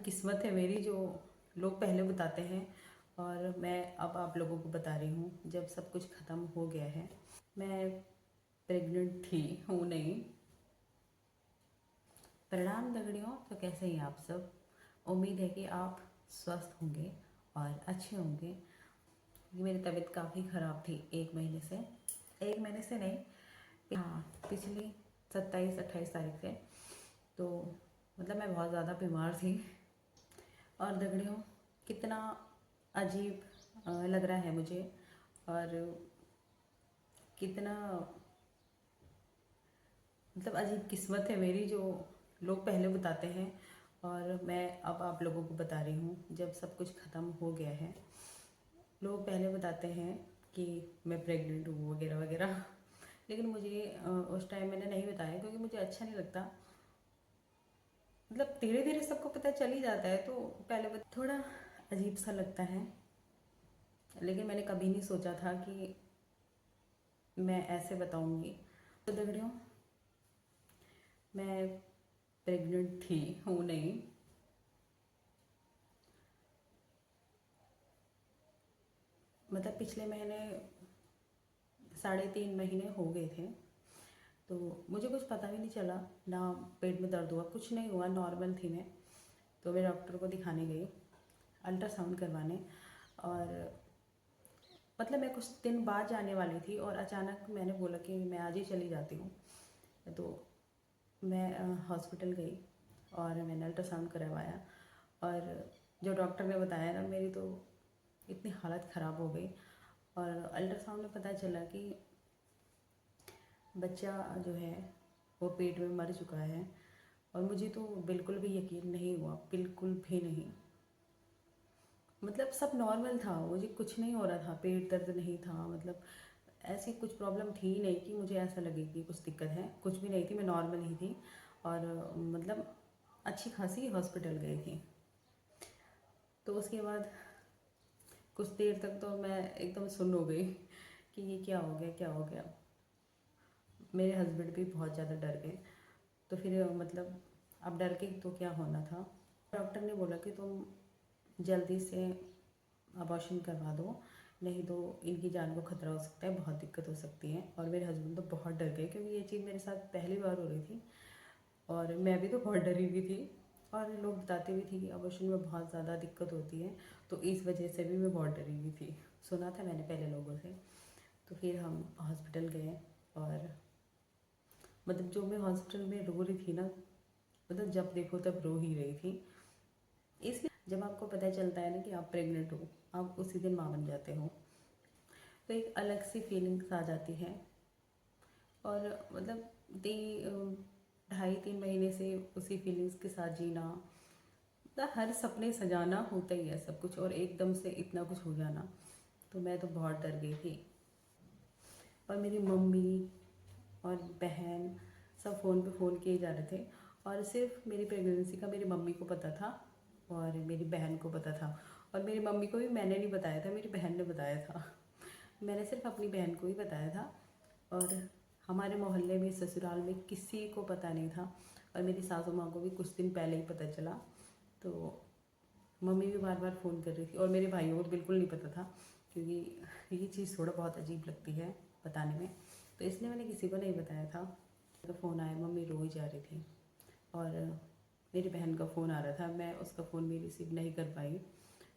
किस्मत है मेरी जो लोग पहले बताते हैं और मैं अब आप लोगों को बता रही हूँ जब सब कुछ ख़त्म हो गया है। मैं प्रेग्नेंट थी, हूँ नहीं। प्रणाम दगड़ियों, तो कैसे हैं आप सब। उम्मीद है कि आप स्वस्थ होंगे और अच्छे होंगे। मेरी तबीयत काफ़ी ख़राब थी 1 महीने से नहीं, हाँ, पिछली 27-28 तारीख से। तो मतलब मैं बहुत ज़्यादा बीमार थी। और दगड़ियों, कितना अजीब लग रहा है मुझे, और कितना मतलब अजीब किस्मत है मेरी जो लोग पहले बताते हैं और मैं अब आप लोगों को बता रही हूँ जब सब कुछ ख़त्म हो गया है। लोग पहले बताते हैं कि मैं प्रेग्नेंट हूँ वगैरह वगैरह, लेकिन मुझे उस टाइम मैंने नहीं बताया क्योंकि मुझे अच्छा नहीं लगता। मतलब धीरे धीरे सबको पता चल ही जाता है, तो पहले थोड़ा अजीब सा लगता है। लेकिन मैंने कभी नहीं सोचा था कि मैं ऐसे बताऊंगी। तो दगड़ियों, मैं प्रेग्नेंट थी, हूँ नहीं। मतलब पिछले महीने 3.5 महीने हो गए थे, तो मुझे कुछ पता भी नहीं चला, ना पेट में दर्द हुआ, कुछ नहीं हुआ, नॉर्मल थी मैं। तो मैं डॉक्टर को दिखाने गई, अल्ट्रासाउंड करवाने। और मतलब मैं कुछ दिन बाद जाने वाली थी और अचानक मैंने बोला कि मैं आज ही चली जाती हूँ। तो मैं हॉस्पिटल गई और मैंने अल्ट्रासाउंड करवाया। और जो डॉक्टर ने बताया ना, मेरी तो इतनी हालत ख़राब हो गई। और अल्ट्रासाउंड में पता चला कि बच्चा जो है वो पेट में मर चुका है। और मुझे तो बिल्कुल भी यकीन नहीं हुआ, बिल्कुल भी नहीं। मतलब सब नॉर्मल था, मुझे कुछ नहीं हो रहा था, पेट दर्द नहीं था, मतलब ऐसी कुछ प्रॉब्लम थी ही नहीं कि मुझे ऐसा लगे कि कुछ दिक्कत है, कुछ भी नहीं थी, मैं नॉर्मल ही थी। और मतलब अच्छी खासी हॉस्पिटल गई थी। तो उसके बाद कुछ देर तक तो मैं एकदम सुन्न हो गई कि ये क्या हो गया, क्या हो गया। मेरे हस्बैंड भी बहुत ज़्यादा डर गए। तो फिर मतलब अब डर के तो क्या होना था। डॉक्टर ने बोला कि तुम जल्दी से अबॉर्शन करवा दो, नहीं तो इनकी जान को खतरा हो सकता है, बहुत दिक्कत हो सकती है। और मेरे हस्बैंड तो बहुत डर गए क्योंकि ये चीज़ मेरे साथ पहली बार हो रही थी और मैं भी तो बहुत डरी हुई थी। और लोग बताते भी थी कि अबॉर्शन में बहुत ज़्यादा दिक्कत होती है, तो इस वजह से भी मैं बहुत डरी हुई थी, सुना था मैंने पहले लोगों से। तो फिर हम हॉस्पिटल गए और मतलब जो मैं हॉस्पिटल में रो रही थी ना, मतलब जब देखो तब रो ही रही थी। इसलिए जब आपको पता चलता है ना कि आप प्रेग्नेंट हो, आप उसी दिन माँ बन जाते हो, तो एक अलग सी फीलिंग्स आ जाती है। और मतलब 2.5-3 महीने से उसी फीलिंग्स के साथ जीना, मतलब हर सपने सजाना होता ही है सब कुछ, और एकदम से इतना कुछ हो जाना, तो मैं तो बहुत डर गई थी। और मेरी मम्मी और बहन सब फ़ोन पे फ़ोन किए जा रहे थे। और सिर्फ मेरी प्रेगनेंसी का मेरी मम्मी को पता था और मेरी बहन को पता था। और मेरी मम्मी को भी मैंने नहीं बताया था, मेरी बहन ने बताया था। मैंने सिर्फ अपनी बहन को ही बताया था। और हमारे मोहल्ले में, ससुराल में किसी को पता नहीं था। और मेरी सासू माँ को भी कुछ दिन पहले ही पता चला। तो मम्मी भी बार बार फ़ोन कर रही थी और मेरे भाइयों को तो बिल्कुल नहीं पता था, क्योंकि ये चीज़ थोड़ा बहुत अजीब लगती है बताने में। तो इसलिए मैंने किसी को नहीं बताया था। तो फ़ोन आया, मम्मी रो ही जा रही थी। और मेरी बहन का फ़ोन आ रहा था, मैं उसका फ़ोन भी रिसीव नहीं कर पाई,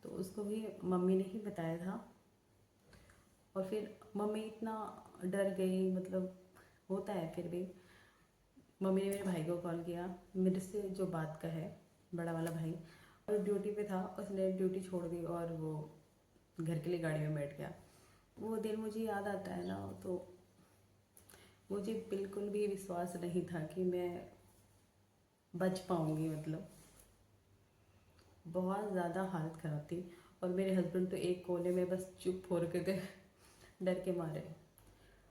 तो उसको भी मम्मी ने ही बताया था। और फिर मम्मी इतना डर गई, मतलब होता है फिर भी। मम्मी ने मेरे भाई को कॉल किया, मेरे से जो बात का है, बड़ा वाला भाई, और ड्यूटी पे था, उसने ड्यूटी छोड़ दी और वो घर के लिए गाड़ी में बैठ गया। वो दिन मुझे याद आता है ना, तो मुझे बिल्कुल भी विश्वास नहीं था कि मैं बच पाऊँगी। मतलब बहुत ज़्यादा हालत ख़राब थी। और मेरे हस्बैंड तो एक कोने में बस चुप हो रखे थे डर के मारे।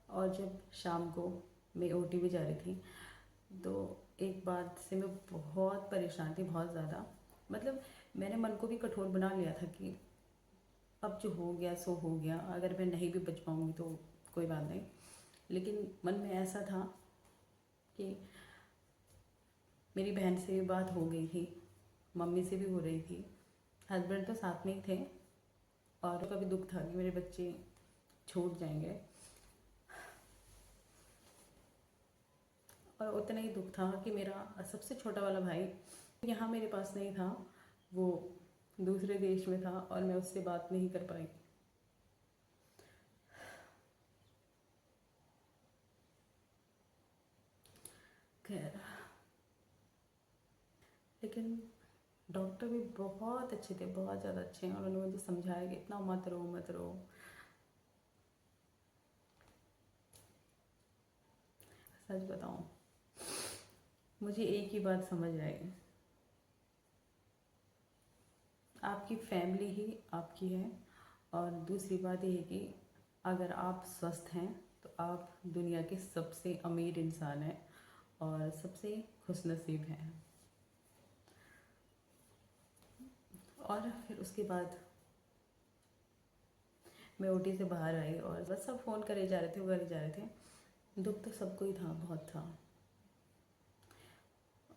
और जब शाम को मैं ओटी भी जा रही थी, तो एक बात से मैं बहुत परेशान थी, बहुत ज़्यादा। मतलब मैंने मन को भी कठोर बना लिया था कि अब जो हो गया सो हो गया, अगर मैं नहीं भी बच पाऊँगी तो कोई बात नहीं। लेकिन मन में ऐसा था कि मेरी बहन से भी बात हो गई थी मम्मी से भी हो रही थी, हस्बैंड तो साथ में ही थे। और कभी दुख था कि मेरे बच्चे छूट जाएंगे, और उतना ही दुख था कि मेरा सबसे छोटा वाला भाई यहाँ मेरे पास नहीं था, वो दूसरे देश में था और मैं उससे बात नहीं कर पाई। खैर, लेकिन डॉक्टर भी बहुत अच्छे थे, बहुत ज़्यादा अच्छे हैं, और उन्होंने मुझे समझाया कि इतना मत रो मत रो। सच बताऊं, मुझे एक ही बात समझ आई, आपकी फैमिली ही आपकी है। और दूसरी बात यह है कि अगर आप स्वस्थ हैं तो आप दुनिया के सबसे अमीर इंसान हैं और सबसे खुशनसीब हैं। और फिर उसके बाद मैं ओटी से बाहर आई और बस सब फ़ोन करे जा रहे थे, वो करे जा रहे थे। दुख तो सबको ही था, बहुत था।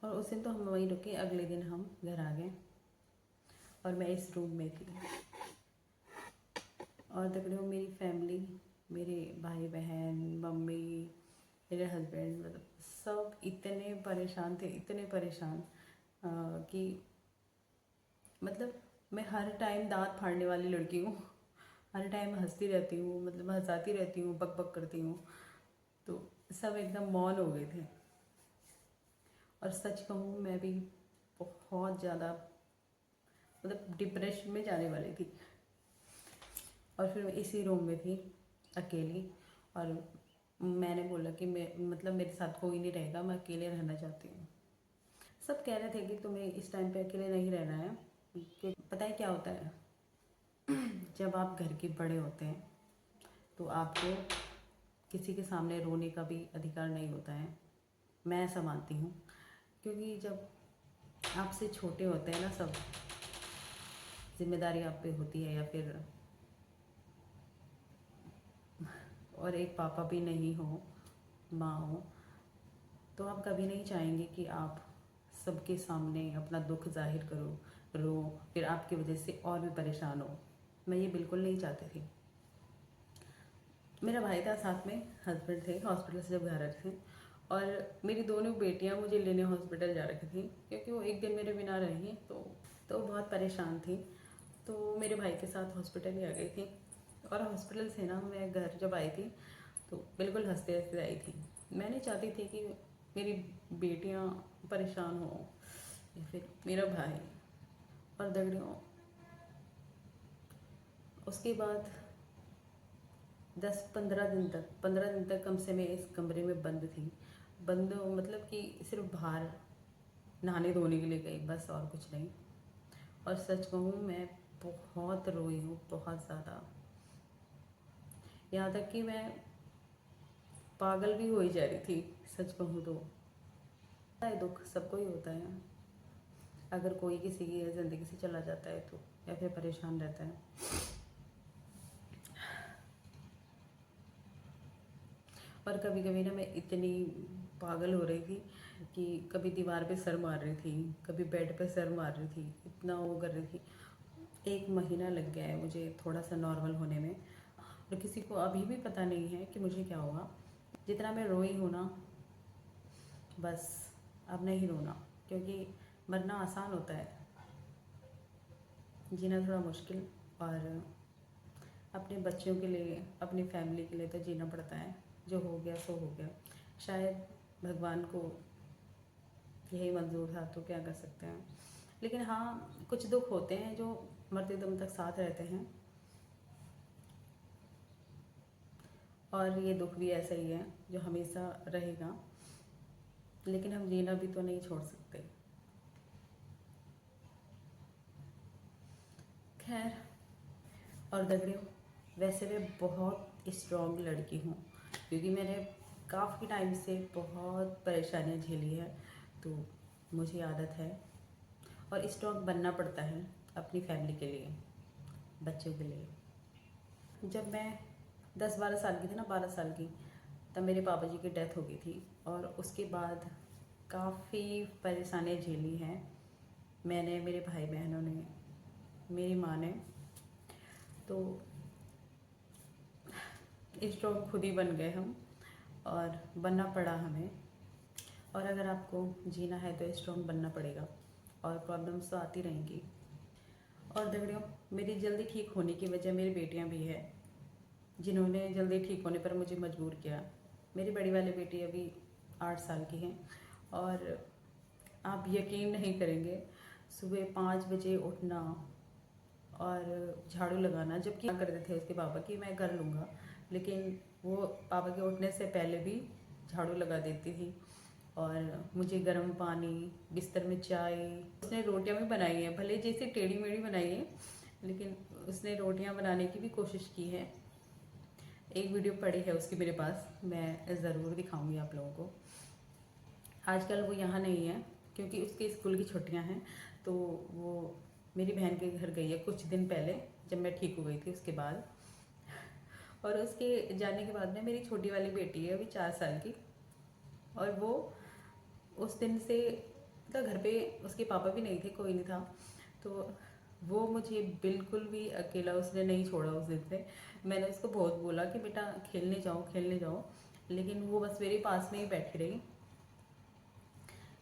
और उस दिन तो हम वहीं रुके, अगले दिन हम घर आ गए और मैं इस रूम में थी। और तकरीबन मेरी फैमिली, मेरे भाई बहन, मम्मी, मेरे हस्बैंड, मतलब सब इतने परेशान थे, इतने परेशान कि मतलब मैं हर टाइम दांत फाड़ने वाली लड़की हूँ, हर टाइम हंसती रहती हूँ, मतलब हंसाती रहती हूँ, बक बक करती हूँ। तो सब एकदम मौन हो गए थे। और सच कहूँ, मैं भी बहुत ज़्यादा मतलब डिप्रेशन में जाने वाली थी। और फिर मैं इसी रूम में थी अकेली, और मैंने बोला कि मैं मतलब मेरे साथ कोई नहीं रहेगा, मैं अकेले रहना चाहती हूँ। सब कह रहे थे कि तुम्हें इस टाइम पे अकेले नहीं रहना है, क्योंकि पता है क्या होता है, जब आप घर के बड़े होते हैं तो आपको किसी के सामने रोने का भी अधिकार नहीं होता है। मैं ऐसा मानती हूँ, क्योंकि जब आपसे छोटे होते हैं ना, सब जिम्मेदारी आप पे होती है, या फिर और एक पापा भी नहीं हो, माँ हो, तो आप कभी नहीं चाहेंगे कि आप सबके सामने अपना दुख जाहिर करो, रो, फिर आपकी वजह से और भी परेशान हो। मैं ये बिल्कुल नहीं चाहती थी। मेरा भाई था साथ में, हस्बैंड थे, हॉस्पिटल से जब घर आ रहे थे, और मेरी दोनों बेटियां मुझे लेने हॉस्पिटल जा रखी थी, क्योंकि वो एक दिन मेरे बिना रही तो बहुत परेशान थी। तो मेरे भाई के साथ हॉस्पिटल ही आ गई थी। और हॉस्पिटल से ना मैं घर जब आई थी तो बिल्कुल हंसते हंसते आई थी। मैं नहीं चाहती थी कि मेरी बेटियां परेशान हो, या फिर मेरा भाई। और दगड़ियों, उसके बाद 15 दिन तक कम से मैं इस कमरे में बंद थी। बंद मतलब कि सिर्फ बाहर नहाने धोने के लिए गई, बस, और कुछ नहीं। और सच कहूँ, मैं बहुत रोई हूँ, बहुत ज़्यादा। यहाँ तक कि मैं पागल भी हो ही जा रही थी, सच कहूँ तो। दुख सबको ही होता है, अगर कोई किसी की ज़िंदगी से चला जाता है तो, या फिर परेशान रहता है। और कभी कभी ना मैं इतनी पागल हो रही थी कि कभी दीवार पे सर मार रही थी, कभी बेड पे सर मार रही थी, इतना वो कर रही थी। 1 महीना लग गया है मुझे थोड़ा सा नॉर्मल होने में, और किसी को अभी भी पता नहीं है कि मुझे क्या हुआ। जितना मैं रोई हूँ ना, बस अब नहीं रोना, क्योंकि मरना आसान होता है, जीना थोड़ा मुश्किल। और अपने बच्चों के लिए, अपनी फैमिली के लिए तो जीना पड़ता है। जो हो गया सो हो गया। शायद भगवान को यही मंजूर था, तो क्या कर सकते हैं। लेकिन हाँ, कुछ दुख होते हैं जो मरते दम तक साथ रहते हैं, और ये दुख भी ऐसा ही है जो हमेशा रहेगा। लेकिन हम जीना भी तो नहीं छोड़ सकते। खैर, और दगड़ियों, वैसे मैं बहुत स्ट्रॉन्ग लड़की हूँ, क्योंकि मैंने काफ़ी टाइम से बहुत परेशानियाँ झेली है, तो मुझे आदत है। और स्ट्रॉन्ग बनना पड़ता है अपनी फैमिली के लिए, बच्चों के लिए। जब मैं 10-12 साल की थी ना, 12 साल की, तब मेरे पापा जी की डेथ हो गई थी। और उसके बाद काफ़ी परेशानियाँ झेली हैं, मैंने, मेरे भाई बहनों ने, मेरी माँ ने, तो स्ट्रॉन्ग खुद ही बन गए हम, और बनना पड़ा हमें। और अगर आपको जीना है तो स्ट्रॉन्ग बनना पड़ेगा, और प्रॉब्लम्स तो आती रहेंगी। और दगड़ियों, मेरी जल्दी ठीक होने की वजह मेरी बेटियां भी है, जिन्होंने जल्दी ठीक होने पर मुझे मजबूर किया। मेरी बड़ी वाली बेटी अभी 8 साल की है, और आप यकीन नहीं करेंगे, सुबह 5 बजे उठना और झाड़ू लगाना, जबकि करते थे उसके पापा कि मैं कर लूँगा, लेकिन वो पापा के उठने से पहले भी झाड़ू लगा देती थी। और मुझे गर्म पानी, बिस्तर में चाय, उसने रोटियां भी बनाई हैं, भले जैसे टेढ़ी मेढ़ी बनाई है, लेकिन उसने रोटियां बनाने की भी कोशिश की है। एक वीडियो पड़ी है उसकी मेरे पास, मैं ज़रूर दिखाऊंगी आप लोगों को। आजकल वो यहाँ नहीं है क्योंकि उसके स्कूल की छुट्टियां हैं, तो वो मेरी बहन के घर गई है कुछ दिन पहले, जब मैं ठीक हो गई थी उसके बाद। और उसके जाने के बाद में मेरी छोटी वाली बेटी है अभी 4 साल की, और वो उस दिन से मतलब घर पे उसके पापा भी नहीं थे, कोई नहीं था, तो वो मुझे बिल्कुल भी अकेला उसने नहीं छोड़ा उस दिन से। मैंने उसको बहुत बोला कि बेटा खेलने जाओ खेलने जाओ, लेकिन वो बस मेरे पास में ही बैठी रही।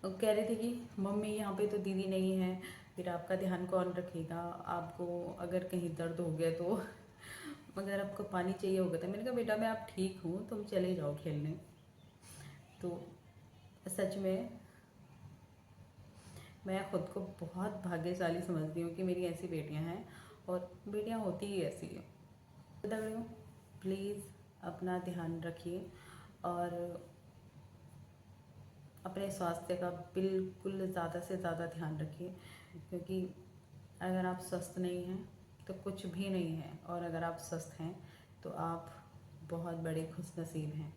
वो कह रही थी कि मम्मी यहाँ पे तो दीदी नहीं है, फिर आपका ध्यान कौन रखेगा, आपको अगर कहीं दर्द हो गया तो अगर आपको पानी चाहिए होगा तो। मैंने कहा बेटा मैं आप ठीक हूँ, तुम चले जाओ खेलने। तो सच में मैं खुद को बहुत भाग्यशाली समझती हूँ कि मेरी ऐसी बेटियाँ हैं, और बेटियाँ होती ही ऐसी है। दगड़ियों, प्लीज़ अपना ध्यान रखिए, और अपने स्वास्थ्य का बिल्कुल ज़्यादा से ज़्यादा ध्यान रखिए, क्योंकि अगर आप स्वस्थ नहीं हैं तो कुछ भी नहीं है, और अगर आप स्वस्थ हैं तो आप बहुत बड़े खुशनसीब हैं।